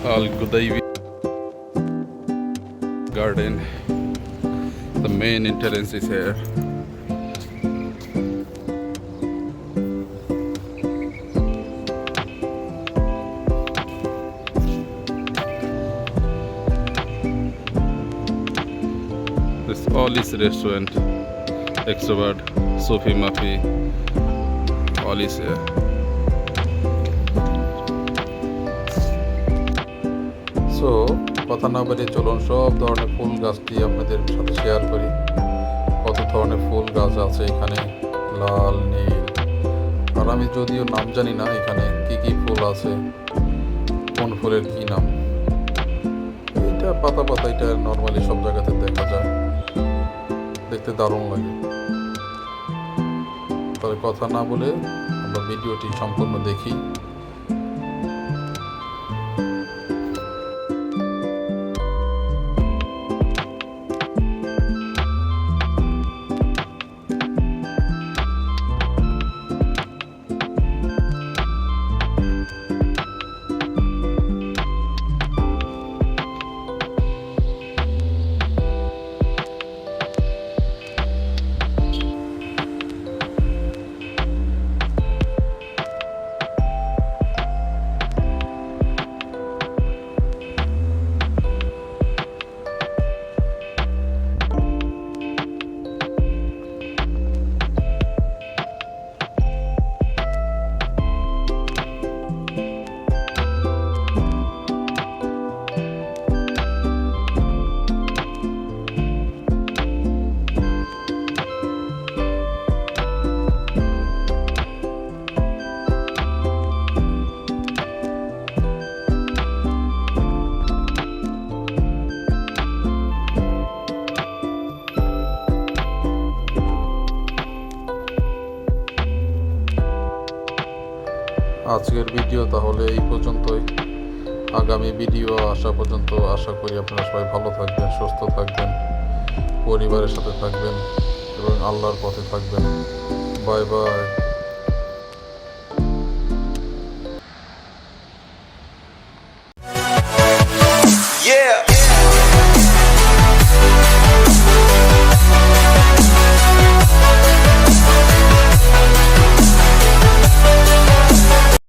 Al Gudaibi Garden. The main entrance is here. This all is restaurant. Extrovert, Sophie Mafi, all is here. So কথা না বলে চলুন সব ধরনের ফুল গাছটি আপনাদের সাথে শেয়ার করি। কত ধরনের ফুল গাছ আছে এখানে, লাল, নীল, আর আমি যদিও নাম জানি না এখানে কি কি ফুল আছে, কোন ফুলের কি নাম। এটা পাতা পাতা, এটা নর্মালি সব জায়গাতে দেখা যায়, দেখতে দারুণ লাগে। তবে কথা না বলে আমরা ভিডিওটি সম্পূর্ণ দেখি। আজকের ভিডিও তাহলে এই পর্যন্তই। আগামী ভিডিও আসা পর্যন্ত আশা করি আপনারা সবাই ভালো থাকবেন, সুস্থ থাকবেন, পরিবারের সাথে থাকবেন এবং আল্লাহর পথে থাকবেন। Bye bye.